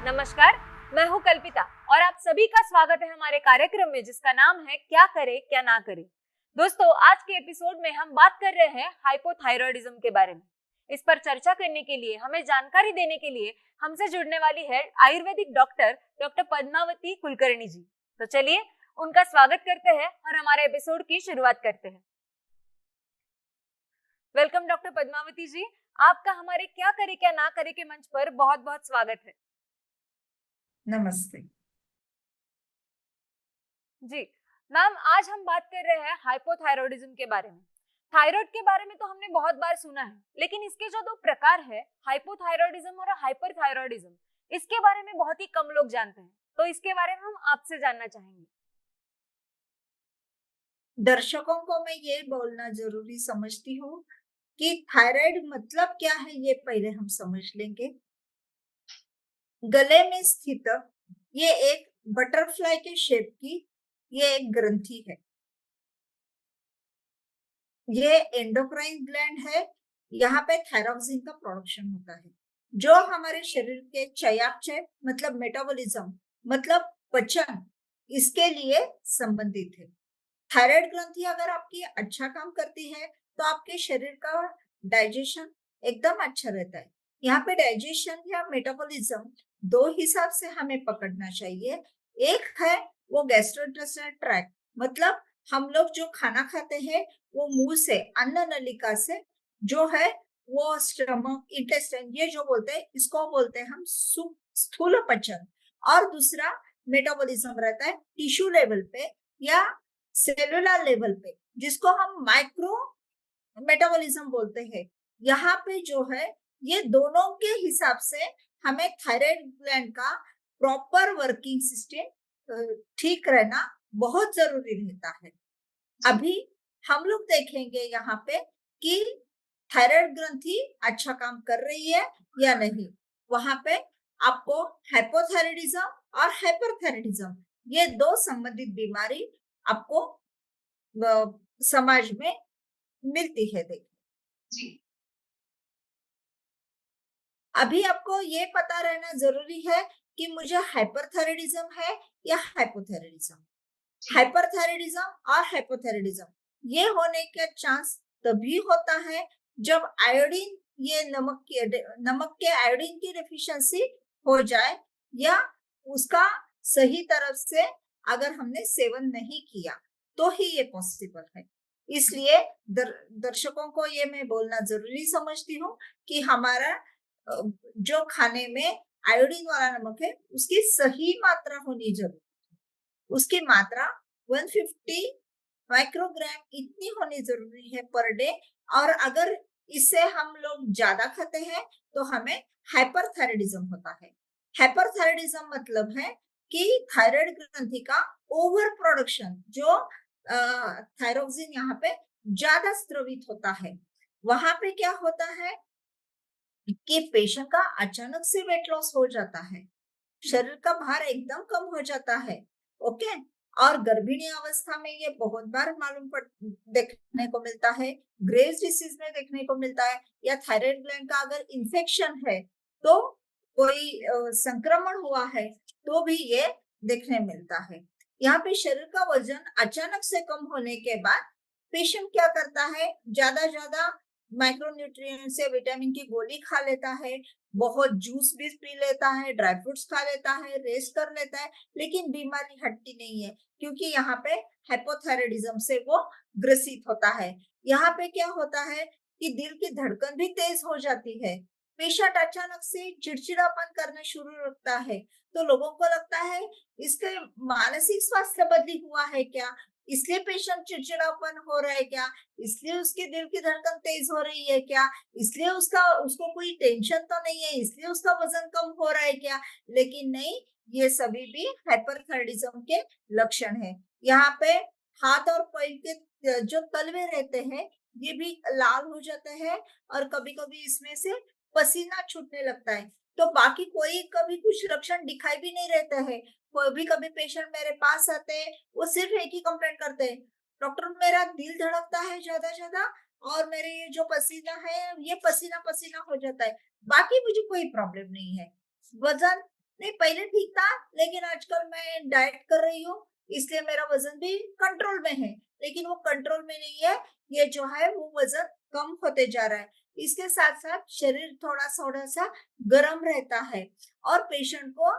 नमस्कार, मैं हूं कल्पिता और आप सभी का स्वागत है हमारे कार्यक्रम में जिसका नाम है क्या करें क्या ना करें। दोस्तों, आज के एपिसोड में हम बात कर रहे हैं हाइपोथायरॉयडिज्म के बारे में। इस पर चर्चा करने के लिए, हमें जानकारी देने के लिए हमसे जुड़ने वाली है आयुर्वेदिक डॉक्टर पद्मावती कुलकर्णी जी। तो चलिए उनका स्वागत करते हैं और हमारे एपिसोड की शुरुआत करते हैं। वेलकम डॉक्टर पद्मावती जी, आपका हमारे क्या करे क्या ना करे के मंच पर बहुत बहुत स्वागत है। नमस्ते जी मैम, आज हम बात कर रहे हैं हाइपोथायरॉयडिज्म के बारे में। थायराइड के बारे में तो हमने बहुत बार सुना है, लेकिन इसके जो दो प्रकार है, हाइपोथायरॉयडिज्म और हाइपरथायरॉयडिज्म, इसके बारे में बहुत ही कम लोग जानते हैं। तो इसके बारे में हम आपसे जानना चाहेंगे। दर्शकों को मैं ये बोलना जरूरी समझती हूँ कि थायराइड मतलब क्या है ये पहले हम समझ लेंगे। गले में स्थित ये एक बटरफ्लाई के शेप की ये एक ग्रंथि है। ये एंडोक्राइन ग्लैंड है। यहाँ पे थायरॉक्सिन का प्रोडक्शन होता है जो हमारे शरीर के चयापचय मतलब मेटाबॉलिज्म मतलब पचन इसके लिए संबंधित है। थायराइड ग्रंथि अगर आपकी अच्छा काम करती है तो आपके शरीर का डाइजेशन एकदम अच्छा रहता है। यहाँ पे डाइजेशन या मेटाबॉलिज्म दो हिसाब से हमें पकड़ना चाहिए। एक है वो गैस्ट्रोइंटेस्टाइनल ट्रैक्ट, मतलब हम लोग जो खाना खाते हैं वो मुंह से अन्न नलिका से जो है वो स्टमक इंटेस्टाइन ये जो बोलते हैं इसको बोलते हैं हम स्थूल पचन। और दूसरा मेटाबॉलिज्म रहता है टिश्यू लेवल पे या सेलुलर लेवल पे जिसको हम माइक्रो मेटाबॉलिज्म बोलते हैं। यहाँ पे जो है ये दोनों के हिसाब से हमें थायराइड ग्लैंड का प्रॉपर वर्किंग सिस्टम ठीक रहना बहुत जरूरी रहता है। अभी हम लोग देखेंगे यहाँ पे कि थायराइड ग्रंथि अच्छा काम कर रही है या नहीं। वहां पे आपको हाइपोथायराइडिज्म और हाइपरथायराइडिज्म ये दो संबंधित बीमारी आपको समाज में मिलती है। देखिए जी, अभी आपको ये पता रहना जरूरी है कि मुझे हाइपरथायराइडिज्म है या हाइपोथायराइडिज्म। हाइपरथायराइडिज्म और हाइपोथायराइडिज्म ये होने का चांस तभी होता है जब आयोडीन ये नमक के आयोडीन की डेफिशिएंसी हो जाए या उसका सही तरफ से अगर हमने सेवन नहीं किया तो ही ये पॉसिबल है। इसलिए दर्शकों को ये मैं बोलना जरूरी समझती हूँ कि हमारा जो खाने में आयोडीन वाला नमक है उसकी सही मात्रा होनी जरूरी। उसकी मात्रा 150 माइक्रोग्राम इतनी होनी जरूरी है पर डे। और अगर इससे हम लोग ज्यादा खाते हैं तो हमें हाइपरथायराइडिज्म होता है। हाइपरथायराइडिज्म मतलब है कि थायराइड ग्रंथि का ओवर प्रोडक्शन जो थायरोक्सिन यहाँ पे ज्यादा स्रावित होता है। वहां पे क्या होता है कि पेशेंट का अचानक से वेट लॉस हो जाता है, शरीर का भार एकदम कम हो जाता है। ओके, और गर्भिणी अवस्था में ये बहुत बार देखने को मिलता है, ग्रेव्स डिसीज में देखने को मिलता है, या थायराइड ग्लैंड का अगर इन्फेक्शन है तो कोई संक्रमण हुआ है तो भी ये देखने मिलता है। यहाँ पे शरीर का वजन अचानक से कम होने के बाद पेशेंट क्या करता है, ज्यादा माइक्रोन्यूट्रिएंट से विटामिन की गोली खा लेता है, बहुत जूस भी पी लेता है, ड्राई फ्रूट्स खा लेता है, रेस्ट कर लेता है, लेकिन बीमारी हटती नहीं है क्योंकि यहाँ पे हाइपोथायराइडिज्म से वो ग्रसित होता है। यहाँ पे क्या होता है कि दिल की धड़कन भी तेज हो जाती है। पेशेंट अचानक से चिड़चिड़ापन करना शुरू रखता है तो लोगों को लगता है इसके मानसिक स्वास्थ्य बदली हुआ है क्या, इसलिए पेशेंट चिड़चिड़ापन हो रहा है क्या, इसलिए उसके दिल की धड़कन तेज हो रही है क्या, इसलिए उसको कोई टेंशन तो नहीं है, इसलिए उसका वजन कम हो रहा है क्या। लेकिन नहीं, ये सभी भी हाइपरथायराइडिज्म के लक्षण है। यहाँ पे हाथ और पैर के जो तलवे रहते हैं ये भी लाल हो जाते हैं और कभी कभी इसमें से पसीना छूटने लगता है। तो बाकी कोई कभी कुछ लक्षण दिखाई भी नहीं रहता है। कभी कभी पेशेंट मेरे पास आते हैं, वो सिर्फ एक ही कंप्लेंट करते हैं, डॉक्टर मेरा दिल धड़कता है ज्यादा ज्यादा और मेरे ये जो पसीना है ये पसीना पसीना हो जाता है, बाकी मुझे कोई प्रॉब्लम नहीं है। वजन नहीं पहले ठीक था, लेकिन आजकल मैं डाइट कर रही हूँ, इसलिए मेरा वजन भी कंट्रोल में है। लेकिन वो कंट्रोल में नहीं है, ये जो है वो वजन कम होते जा रहा है। इसके साथ साथ शरीर थोड़ा थोड़ा सा गर्म रहता है, और पेशेंट को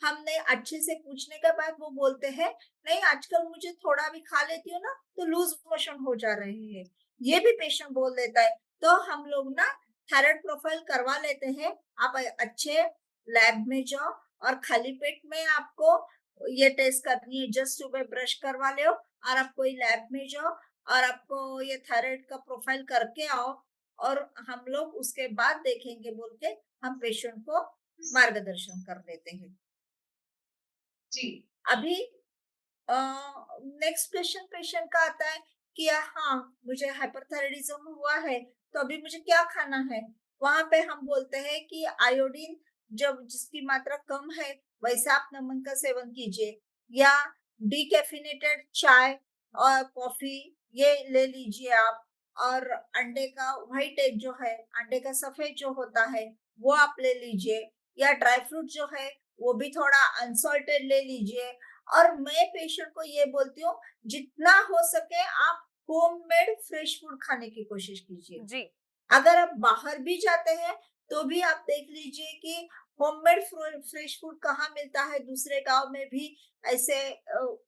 हमने अच्छे से पूछने के बाद वो बोलते हैं, नहीं आजकल मुझे थोड़ा भी खा लेती हूँ ना तो लूज मोशन हो जा रहे हैं, ये भी पेशेंट बोल देता है। तो हम लोग ना थायराइड प्रोफाइल करवा लेते हैं। आप अच्छे लैब में जाओ, और खाली पेट में आपको ये टेस्ट करनी है, जस्ट सुबह ब्रश करवा लो और आप कोई लैब में जाओ और आपको ये थायराइड का प्रोफाइल करके आओ, और हम लोग उसके बाद देखेंगे बोल के हम पेशेंट को मार्गदर्शन कर देते हैं। जी। अभी नेक्स्ट क्वेश्चन पेशेंट का आता है कि हाँ मुझे हाइपरथायराइडिज्म हुआ है, तो अभी मुझे क्या खाना है। वहां पे हम बोलते हैं कि आयोडीन जब जिसकी मात्रा कम है वैसे आप नमक का सेवन कीजिए, या डीकैफिनेटेड चाय और कॉफी ये ले लीजिए आप, और अंडे का व्हाइट एग जो है, अंडे का सफेद जो होता है वो आप ले लीजिए, या ड्राई फ्रूट जो है वो भी थोड़ा अनसॉल्टेड ले लीजिए। और मैं पेशेंट को ये बोलती हूँ, जितना हो सके आप होममेड फ्रेश फूड खाने की कोशिश कीजिए। जी। अगर आप बाहर भी जाते हैं तो भी आप देख लीजिए कि होममेड फ्रेश फूड कहाँ मिलता है, दूसरे गांव में भी ऐसे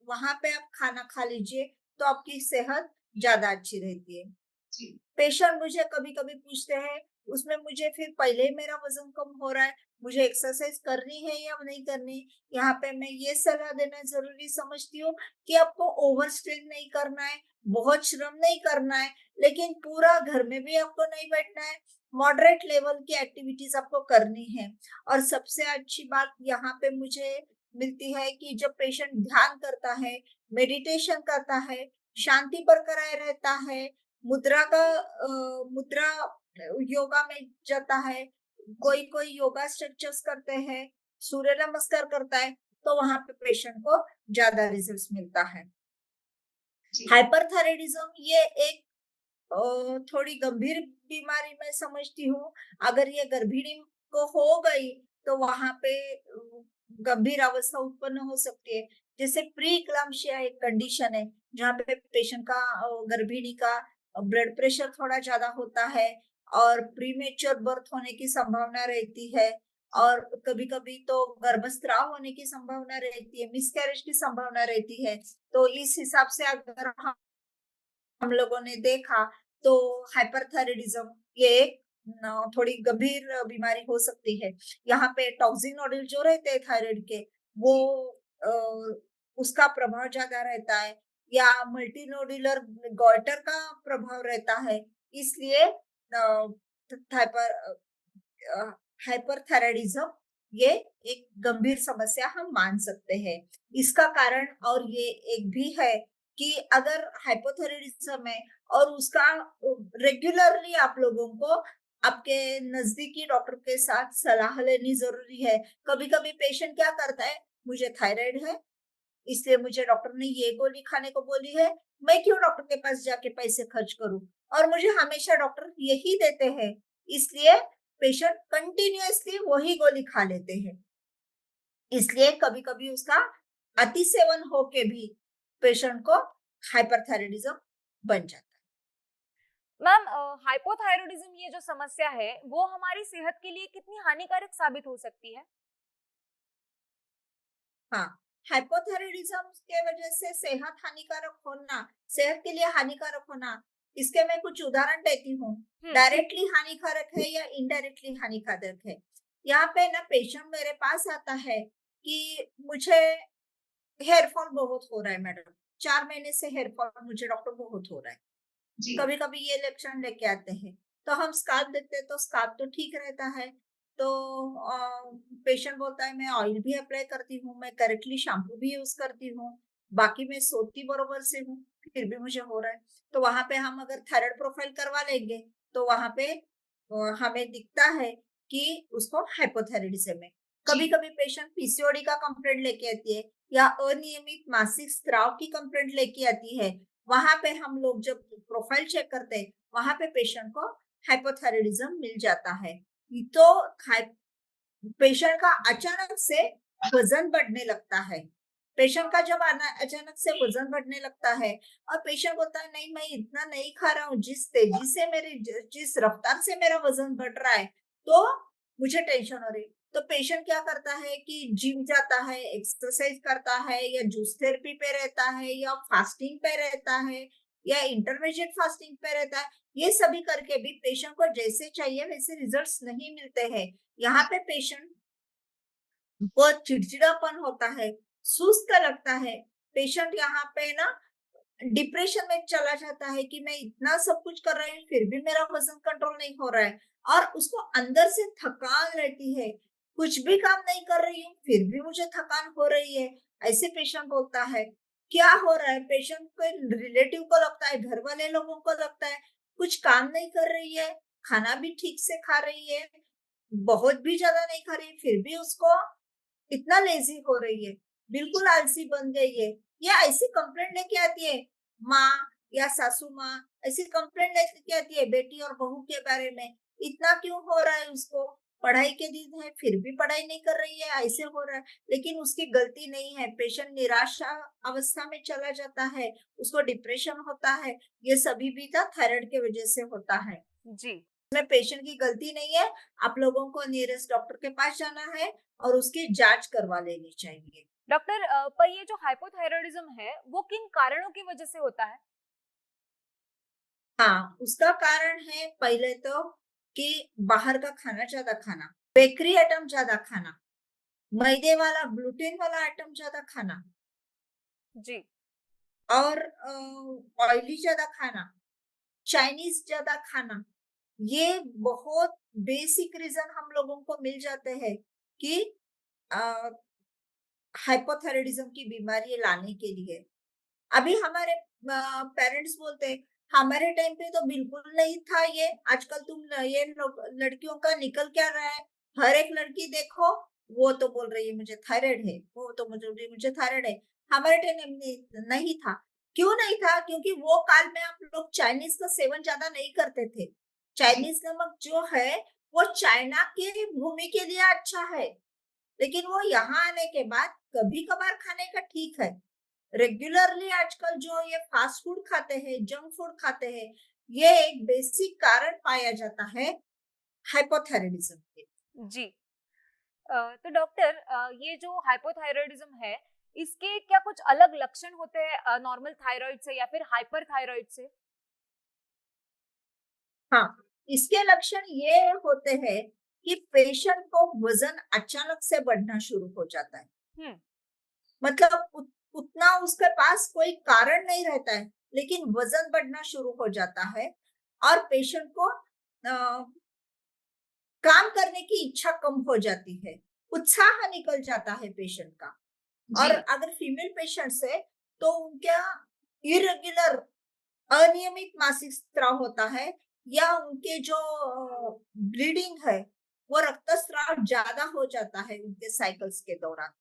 वहां पे आप खाना खा लीजिए, तो आपकी सेहत ज्यादा अच्छी रहती है। जी। पेशेंट मुझे कभी कभी पूछते हैं, उसमें मुझे फिर पहले ही मेरा वजन कम हो रहा है, मुझे एक्सरसाइज करनी है या नहीं करनी। यहाँ पे मैं ये सलाह देना जरूरी समझती हूँ कि आपको ओवर स्ट्रेन नहीं करना है, बहुत श्रम नहीं करना है, लेकिन पूरा घर में भी आपको नहीं बैठना है, मॉडरेट लेवल की एक्टिविटीज आपको करनी है। और सबसे अच्छी बात यहाँ पे मुझे मिलती है कि जब पेशेंट ध्यान करता है, मेडिटेशन करता है, शांति बरकरार रहता है, मुद्रा योगा में जाता है, कोई कोई योगा स्ट्रक्चर्स करते हैं, सूर्य नमस्कार करता है, तो वहां पे पेशेंट को ज्यादा रिजल्ट्स मिलता है। हाइपरथायराइडिज्म ये एक थोड़ी गंभीर बीमारी मैं समझती हूँ। अगर ये गर्भिणी को हो गई तो वहां पे गंभीर अवस्था उत्पन्न हो सकती है। जैसे प्री इक्लाम्शिया एक कंडीशन है जहाँ पे पेशेंट का गर्भिणी का ब्लड प्रेशर थोड़ा ज्यादा होता है, और प्रीमेच्योर बर्थ होने की संभावना रहती है, और कभी कभी तो गर्भस्राव होने की संभावना रहती है, मिसकैरेज की संभावना रहती है। तो इस हिसाब से अगर हम लोगों ने देखा तो हाइपरथायराइडिज्म ये एक थोड़ी गंभीर बीमारी हो सकती है। यहाँ पे टॉक्सिन नोडुल जो रहते हैं थायराइड के, वो अ, उसका प्रभाव ज्यादा रहता है, या मल्टीनोडुलर गॉइटर का प्रभाव रहता है। इसलिए हाइपरथायराइडिज्म ये एक गंभीर समस्या हम मान सकते हैं। इसका कारण और ये एक भी है कि अगर हाइपोथायराइडिज्म है और उसका रेगुलरली आप लोगों को आपके नजदीकी डॉक्टर के साथ सलाह लेनी जरूरी है। कभी कभी पेशेंट क्या करता है, मुझे थायराइड है इसलिए मुझे डॉक्टर ने ये गोली खाने को बोली है, मैं क्यों डॉक्टर के पास जाके पैसे खर्च करूं, और मुझे हमेशा डॉक्टर यही देते हैं, इसलिए पेशेंट कंटिन्यूअसली वही गोली खा लेते हैं। इसलिए कभी कभी उसका अति सेवन होके भी पेशेंट को हाइपरथायराइडिज्म बन जाता मैम, हाइपोथायराइडिज्म ये जो समस्या है वो हमारी सेहत के लिए कितनी हानिकारक साबित हो सकती है? है। हाँ, हाइपोथायराइडिज्म के वजह से सेहत के लिए हानिकारक होना, इसके मैं कुछ उदाहरण देती हूँ। डायरेक्टली हानिकारक है या इनडायरेक्टली हानिकारक है। यहाँ पे ना पेशेंट मेरे पास आता है कि मुझे हेयर फॉल बहुत हो रहा है मैडम, 4 महीने से हेयर फॉल मुझे डॉक्टर बहुत हो रहा है। जी। कभी कभी ये लक्षण लेके आते हैं, तो हम स्कार्फ देते हैं तो स्कार्फ तो ठीक रहता है। तो पेशेंट बोलता है मैं ऑयल भी अप्लाई करती हूँ, मैं करेक्टली शैम्पू भी यूज करती हूँ, बाकी मैं सोती बरोबर से हूँ, फिर भी मुझे हो रहा है। तो वहां पे हम अगर थायराइड प्रोफाइल करवा लेंगे तो वहां पे हमें दिखता है कि उसको हाइपोथायराइडिज्म है। कभी कभी पेशेंट पीसीओडी का कंप्लेंट लेके आती है, या अनियमित मासिक स्त्राव की कंप्लेंट लेके आती है। वहां पे हम लोग जब प्रोफाइल चेक करते हैं वहां पे पेशेंट को हाइपोथायराइडिज्म मिल जाता है। तो पेशेंट का अचानक से वजन बढ़ने लगता है। पेशेंट का जब अचानक से वजन बढ़ने लगता है और पेशेंट बोलता है नहीं, मैं इतना नहीं खा रहा हूँ, जिस तेजी से जिस रफ्तार से मेरा वजन बढ़ रहा है तो मुझे टेंशन हो रही। तो पेशेंट क्या करता है कि जिम जाता है, एक्सरसाइज करता है, या जूस थेरेपी पे रहता है, या फास्टिंग पे रहता है, या इंटरमीडिएट फास्टिंग पे रहता है। ये सभी करके भी पेशेंट को जैसे चाहिए वैसे रिजल्ट्स नहीं मिलते हैं। यहाँ पे पेशेंट को चिड़चिड़ापन होता है, सुस्त लगता है। पेशेंट यहाँ पे ना डिप्रेशन में चला जाता है कि मैं इतना सब कुछ कर रही हूँ फिर भी मेरा वजन कंट्रोल नहीं हो रहा है, और उसको अंदर से थकान रहती है। कुछ भी काम नहीं कर रही हूँ फिर भी मुझे थकान हो रही है, ऐसे पेशेंट बोलता है। क्या हो रहा है, पेशेंट को रिलेटिव को लगता है, घर वाले लोगों को लगता है कुछ काम नहीं कर रही है, खाना भी ठीक से खा रही है, बहुत भी ज्यादा नहीं खा रही है, फिर भी उसको इतना लेजी हो रही है, बिल्कुल आलसी बन गई है। या ऐसी कंप्लेंट लेके आती है माँ या सासू माँ, ऐसी कंप्लेंट लेके आती है बेटी और बहू के बारे में, इतना क्यों हो रहा है उसको, पढ़ाई के दिन है फिर भी पढ़ाई नहीं कर रही है, ऐसे हो रहा है। लेकिन उसकी गलती नहीं है, पेशेंट निराशा अवस्था में चला जाता है, उसको डिप्रेशन होता है। ये सभी भी था थायराइड की वजह से होता है। जी इसमें पेशेंट की गलती नहीं है, आप लोगों को नियरेस्ट डॉक्टर के पास जाना है और उसकी जांच करवा लेनी चाहिए। डॉक्टर, पर ये जो हाइपोथायरायडिज्म है वो किन कारणों की वजह से होता है? हाँ, उसका कारण है पहले तो कि बाहर का खाना ज्यादा खाना, बेकरी आइटम ज्यादा खाना, मैदे वाला ग्लूटेन वाला आइटम ज्यादा खाना, जी और ऑयली ज्यादा खाना, चाइनीज ज्यादा खाना। ये बहुत बेसिक रीजन हम लोगों को मिल जाते हैं कि हाइपोथायराइडिज्म की बीमारी लाने के लिए। अभी हमारे पेरेंट्स बोलते हैं हमारे टाइम पे तो बिल्कुल नहीं था ये, आजकल ये लड़कियों का निकल क्या रहा है, हर एक लड़की देखो वो तो बोल रही है मुझे थायराइड है, वो तो मुझे मुझे थायराइड है। हमारे टाइम में नहीं था। क्यों नहीं था? क्योंकि वो काल में आप लोग चाइनीज का सेवन ज्यादा नहीं करते थे। चाइनीज नमक जो है वो चाइना के भूमि के लिए अच्छा है, लेकिन वो यहाँ आने के बाद कभी कभार खाने का ठीक है। रेगुलरली आजकल जो ये फास्ट फूड खाते हैं, जंक फूड खाते हैं, ये एक बेसिक कारण पाया जाता है हाइपोथायराइडिज्म के। जी तो डॉक्टर, ये जो हाइपोथायरायडिज्म है इसके क्या कुछ अलग लक्षण होते हैं नॉर्मल थायराइड से या फिर हाइपर थायराइड से? हाँ, इसके लक्षण ये होते हैं कि पेशेंट को वजन अचानक से बढ़ना शुरू हो जाता है। हम्म मतलब उतना उसके पास कोई कारण नहीं रहता है, लेकिन वजन बढ़ना शुरू हो जाता है, और पेशेंट को काम करने की इच्छा कम हो जाती है, उत्साह निकल जाता है पेशेंट का। और जी अगर फीमेल पेशेंट्स है तो उनका इरेगुलर अनियमित मासिक स्राव होता है, या उनके जो ब्लीडिंग है वो रक्तस्राव ज्यादा हो जाता है उनके साइकिल्स के दौरान,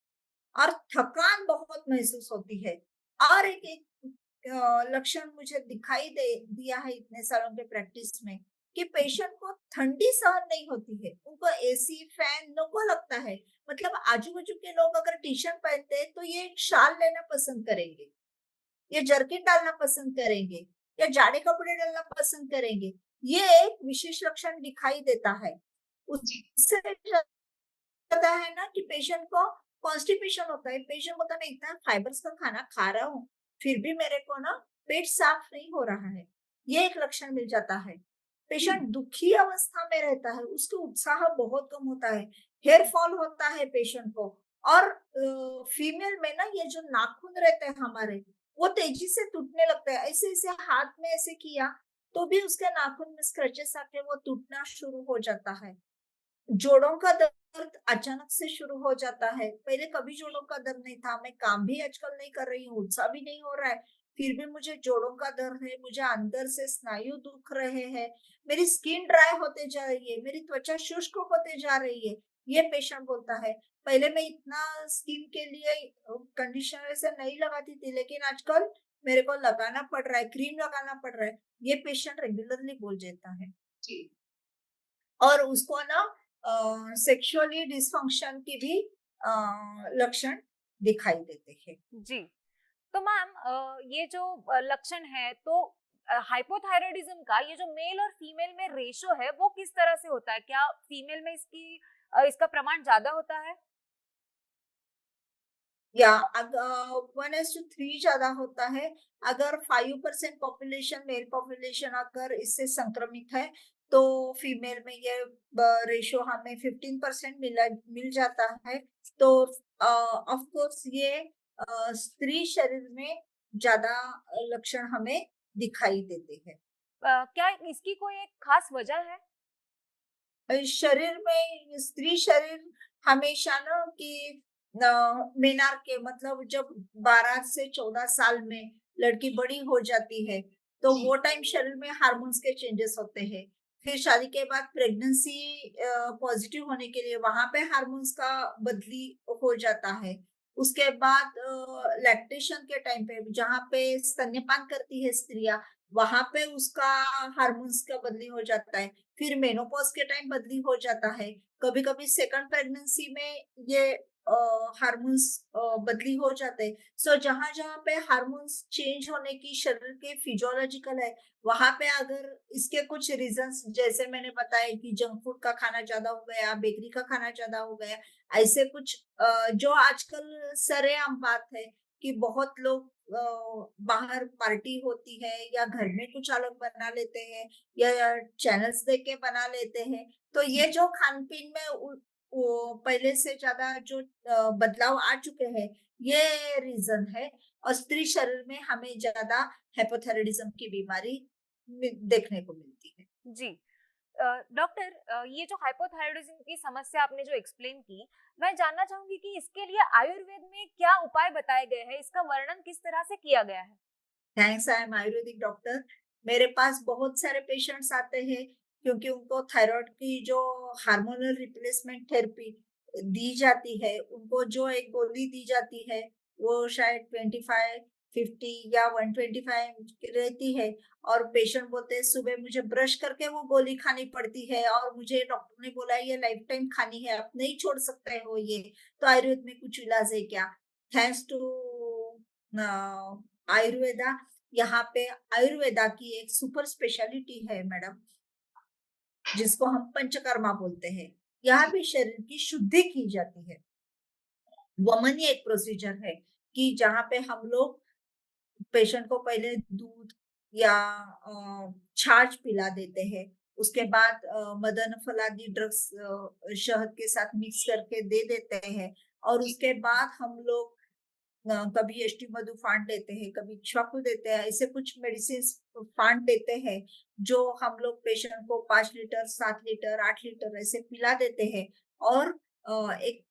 और थकान बहुत महसूस होती है। और एक लक्षण मुझे दिखाई दे दिया है इतने सालों के प्रैक्टिस में कि पेशेंट को ठंडी सहन नहीं होती है, उनको एसी फैन लोगों लगता है। मतलब आजू बाजू के लोग अगर टी शर्ट पहनते हैं तो ये शाल लेना पसंद करेंगे, ये जर्किन डालना पसंद करेंगे, या जाड़े कपड़े डालना पसंद करेंगे। ये एक विशेष लक्षण दिखाई देता है। जी उससे पता है ना कि पेशेंट को कॉन्स्टिपेशन होता है, पेशेंट होता है मैं इतना फाइबर्स का खाना खा रहा हूँ फिर भी मेरे को ना पेट साफ नहीं हो रहा है, ये एक लक्षण मिल जाता है। पेशेंट दुखी अवस्था में रहता है, उसका उत्साह बहुत कम होता है, हेयर फॉल होता है पेशेंट को। और फीमेल में ना ये जो नाखून रहते हैं हमारे वो तेजी से टूटने लगते हैं, ऐसे ऐसे हाथ में ऐसे किया तो भी उसके नाखून में स्क्रैचेस आके वो टूटना शुरू हो जाता है। जोड़ों का दर्द अचानक से शुरू हो जाता है, पहले कभी जोड़ों का दर्द नहीं था, मैं काम भी आजकल नहीं कर रही हूँ, उत्साह भी नहीं हो रहा है, फिर भी मुझे जोड़ों का दर्द है, मुझे अंदर से स्नायु दुख रहे हैं, मेरी स्किन ड्राई होते जा रही है, मेरी त्वचा शुष्क होते जा रही है। ये पेशेंट बोलता है पहले मैं इतना स्किन के लिए कंडीशनर ऐसे नहीं लगाती थी, लेकिन आजकल मेरे को लगाना पड़ रहा है, क्रीम लगाना पड़ रहा है। ये पेशेंट रेगुलरली बोल देता है। जी और उसको ना सेक्सुअली डिसफंक्शन की भी लक्षण दिखाई देते हैं। जी। तो मैम ये जो लक्षण है तो हाइपोथायराइडिज्म का ये जो मेल और फीमेल में रेशो है वो किस तरह से होता है? क्या फीमेल में इसका प्रमाण ज्यादा होता है? या 1:3 ज्यादा होता है। अगर 5% पॉपुलेशन मेल पॉपुलेशन अगर इससे संक्रमित है तो फीमेल में ये रेशो हमें 15% मिल जाता है। तो ऑफ कोर्स ये स्त्री शरीर में ज्यादा लक्षण हमें दिखाई देते हैं। क्या इसकी कोई एक खास वजह है? शरीर में स्त्री शरीर हमेशा ना कि मेनार के मतलब जब 12 से 14 साल में लड़की बड़ी हो जाती है तो जी। वो टाइम शरीर में हार्मोन्स के चेंजेस होते हैं। फिर शादी के बाद प्रेगनेंसी पॉजिटिव होने के लिए वहां पे हार्मोन्स का बदली हो जाता है। उसके बाद लैक्टेशन के टाइम पे जहाँ पे स्तन्यपान करती है स्त्रियां वहां पे उसका हार्मोन्स का बदली हो जाता है। फिर मेनोपॉज के टाइम बदली हो जाता है। कभी कभी सेकंड प्रेगनेंसी में ये हार्मोन्स बदली हो जाते हैं। सो जहां जहां पे हार्मोन्स चेंज होने की शरीर के फिजियोलॉजिकल है वहां पे अगर इसके कुछ रीजंस जैसे मैंने बताया कि जंक फूड का खाना ज्यादा हो गया, बेकरी का खाना ज्यादा हो गया, ऐसे कुछ जो आजकल सरेआम बात है कि बहुत लोग बाहर पार्टी होती है या घर में कुछ अलग बना लेते हैं या चैनल्स देख के बना लेते हैं। तो ये जो खान पीन में वो पहले से ज्यादा जो बदलाव आ चुके हैं ये रीजन है। और स्त्री शरीर में हमें ज्यादा हाइपोथायराइडिज्म की बीमारी देखने को मिलती है। जी। डॉक्टर, ये जो हाइपोथायराइडिज्म की समस्या आपने जो एक्सप्लेन की, मैं जानना चाहूंगी कि इसके लिए आयुर्वेद में क्या उपाय बताए गए हैं? इसका वर्णन किस तरह से किया गया है? Thanks, I am Ayurvedic doctor. मेरे पास बहुत सारे पेशेंट्स आते हैं क्योंकि उनको थायराइड की जो हार्मोनल रिप्लेसमेंट थेरेपी दी जाती है, उनको जो एक गोली दी जाती है वो शायद 25 50 या 125 की रहती है। और पेशेंट बोलते हैं सुबह मुझे ब्रश करके वो गोली खानी पड़ती है और मुझे डॉक्टर ने बोला ये लाइफ टाइम खानी है, आप नहीं छोड़ सकते हो ये। तो आयुर्वेद में कुछ इलाज है क्या? थैंक्स टू आयुर्वेदा, यहाँ पे आयुर्वेदा की एक सुपर स्पेशलिटी है मैडम, जिसको हम पंचकर्मा बोलते हैं। यहाँ जी। पे शरीर की शुद्धि की जाती है। वमन एक प्रोसीजर है कि जहाँ पे हम लोग पेशेंट को पहले दूध या छाछ पिला देते हैं। उसके बाद मदन फलादी ड्रग्स शहद के साथ मिक्स करके दे देते हैं। और उसके बाद हम लोग कभी एसटी मधु फांड देते हैं, कभी इक्ष्वाकु देते हैं, ऐसे कुछ मेडिसिन फांड देते हैं जो हम लोग पेशेंट को 5 लीटर 7 लीटर 8 लीटर ऐसे पिला देते हैं। और एक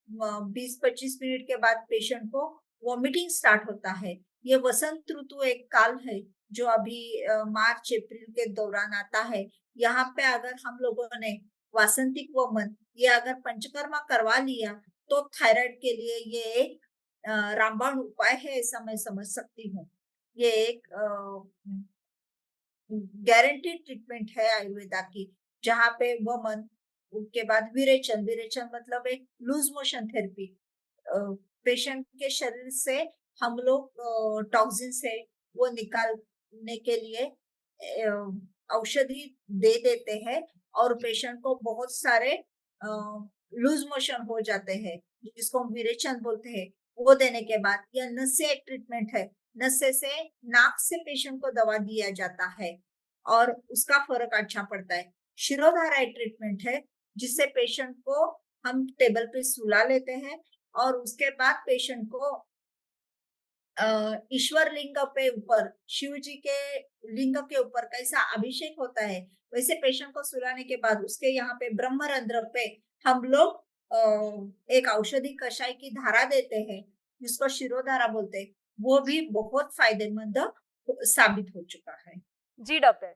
20-25 मिनट के बाद पेशेंट को वॉमिटिंग स्टार्ट होता है। ये वसंत ऋतु एक काल है जो अभी मार्च अप्रैल के दौरान आता है। यहाँ पे अगर हम लोगों ने वासंतिक वमन ये अगर पंचकर्मा करवा लिया तो थायराइड के लिए ये एक रामबाण उपाय है ऐसा मैं समझ सकती हूँ। ये एक गारंटीड ट्रीटमेंट है आयुर्वेदा की, जहाँ पे वमन उसके बाद विरेचन, विरेचन मतलब एक लूज मोशन थेरेपी। पेशेंट के शरीर से हम लोग टॉक्सिन से वो निकालने के लिए औषधि दे देते हैं और पेशेंट को बहुत सारे लूज मोशन हो जाते हैं जिसको हम विरेचन बोलते हैं। वो देने के बाद या नस्य एक ट्रीटमेंट है, नस्य से नाक से पेशेंट को दवा दिया जाता है और उसका फर्क अच्छा पड़ता है। शिरोधारा एक ट्रीटमेंट है जिससे पेशेंट को हम टेबल पे सुला लेते हैं और उसके बाद पेशेंट को ईश्वर लिंग पे ऊपर शिव जी के लिंग के ऊपर कैसा अभिषेक होता है वैसे पेशेंट को सुलाने के बाद उसके यहाँ पे ब्रह्मरंध्र पे हम लोग एक औषधि कषाय की धारा देते हैं जिसको शिरोधारा बोलते हैं। वो भी बहुत फायदेमंद साबित हो चुका है। जी डॉक्टर,